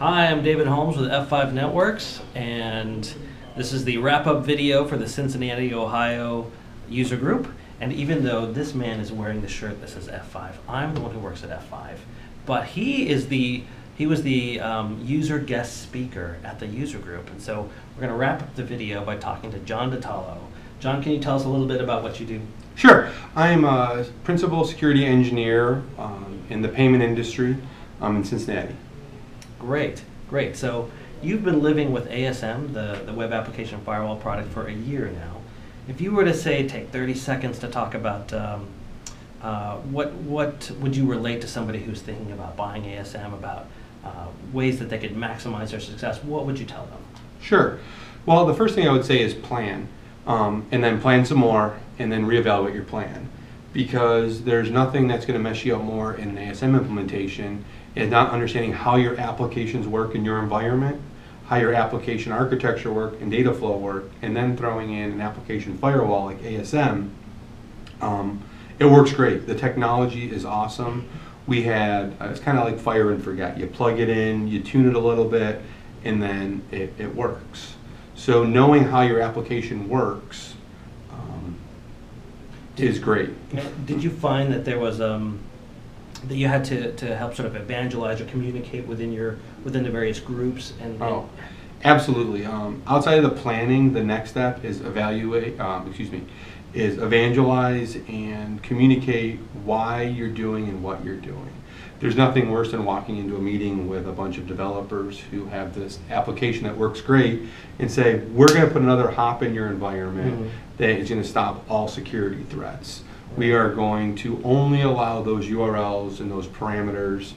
Hi, I'm David Holmes with F5 Networks, and this is the wrap-up video for the Cincinnati, Ohio user group. And even though this man is wearing the shirt that says F5, I'm the one who works at F5. But he was the user guest speaker at the user group. And so we're going to wrap up the video by talking to John DiTallo. John, can you tell us a little bit about what you do? Sure. I am a principal security engineer in the payment industry in Cincinnati. Great, great. So you've been living with ASM, the web application firewall product, for a year now. If you were to say, take 30 seconds to talk about what would you relate to somebody who's thinking about buying ASM, about ways that they could maximize their success, what would you tell them? Sure. Well, the first thing I would say is plan, and then plan some more, and then reevaluate your plan. Because there's nothing that's going to mess you up more in an ASM implementation is not understanding how your applications work in your environment, how your application architecture work and data flow work, and then throwing in an application firewall like ASM. It works great. The technology is awesome. We had, it's kind of like fire and forget. You plug it in, you tune it a little bit, and then it works. So knowing how your application works is great. Did you find that there was that you had to help sort of evangelize or communicate within the various groups? Oh, absolutely. Outside of the planning, the next step is evangelize and communicate why you're doing and what you're doing. There's nothing worse than walking into a meeting with a bunch of developers who have this application that works great and say, we're going to put another hop in your environment that is going to stop all security threats. We are going to only allow those URLs and those parameters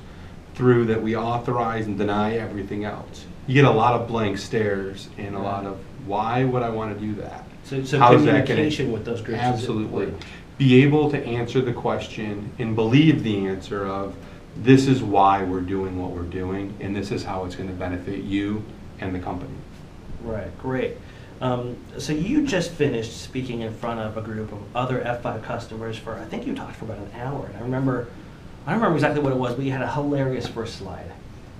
through that we authorize and deny everything else. You get a lot of blank stares and a lot of, why would I want to do that? So communication with those groups. Absolutely. Be able to answer the question and believe the answer of, this is why we're doing what we're doing, and this is how it's going to benefit you and the company. Right, great. So you just finished speaking in front of a group of other F5 customers for, I think you talked for about an hour, and I don't remember exactly what it was, but you had a hilarious first slide.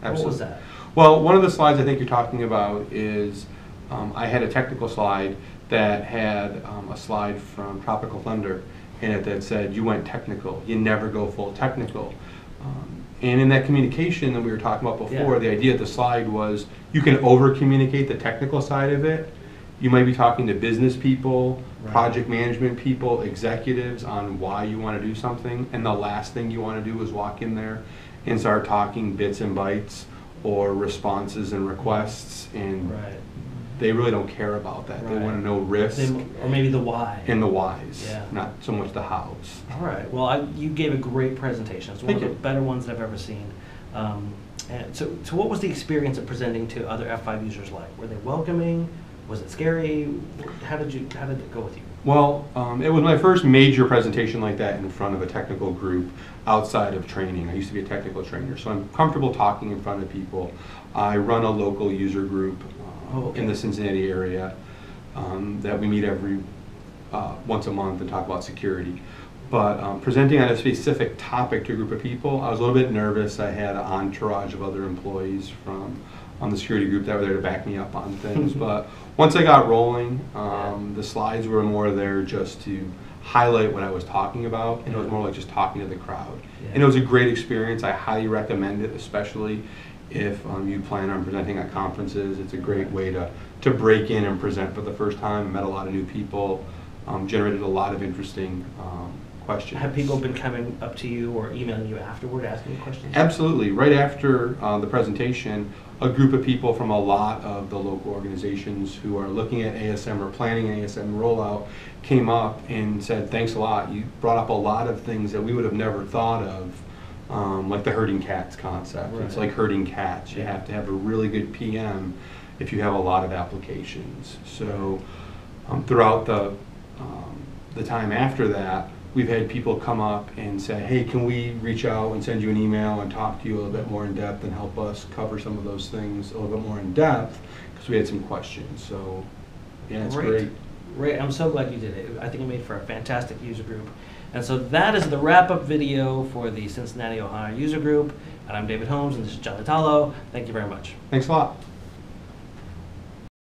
Absolutely. What was that? Well, one of the slides I think you're talking about is, I had a technical slide that had a slide from Tropical Thunder in it that said, you went technical, you never go full technical. And in that communication that we were talking about before, the idea of the slide was you can over-communicate the technical side of it. You might be talking to business people, project management people, executives on why you want to do something, and the last thing you want to do is walk in there and start talking bits and bytes or responses and requests, and they really don't care about that. They want to know risk. Or maybe the why. And the whys, not so much the hows. All right. Well, you gave a great presentation. It's one of the better ones that I've ever seen. And so what was the experience of presenting to other F5 users like? Were they welcoming? Was it scary? How did it go with you? Well, it was my first major presentation like that in front of a technical group outside of training. I used to be a technical trainer, so I'm comfortable talking in front of people. I run a local user group in the Cincinnati area that we meet every once a month and talk about security. But presenting on a specific topic to a group of people, I was a little bit nervous. I had an entourage of other employees from the security group that were there to back me up on things. But once I got rolling, the slides were more there just to highlight what I was talking about, and it was more like just talking to the crowd. And it was a great experience. I highly recommend it, especially if you plan on presenting at conferences. It's a great way to break in and present for the first time. I met a lot of new people, generated a lot of interesting questions. Have people been coming up to you or emailing you afterward asking you questions? Absolutely. Right after the presentation, a group of people from a lot of the local organizations who are looking at ASM or planning an ASM rollout came up and said, thanks a lot. You brought up a lot of things that we would have never thought of, like the herding cats concept. It's like herding cats. You have to have a really good PM if you have a lot of applications. So throughout the time after that, we've had people come up and say, hey, can we reach out and send you an email and talk to you a little bit more in depth and help us cover some of those things a little bit more in depth, because we had some questions. So yeah, it's great. Great. I'm so glad you did it. I think it made for a fantastic user group. And so that is the wrap-up video for the Cincinnati, Ohio user group. And I'm David Holmes, and this is John Natalo. Thank you very much. Thanks a lot.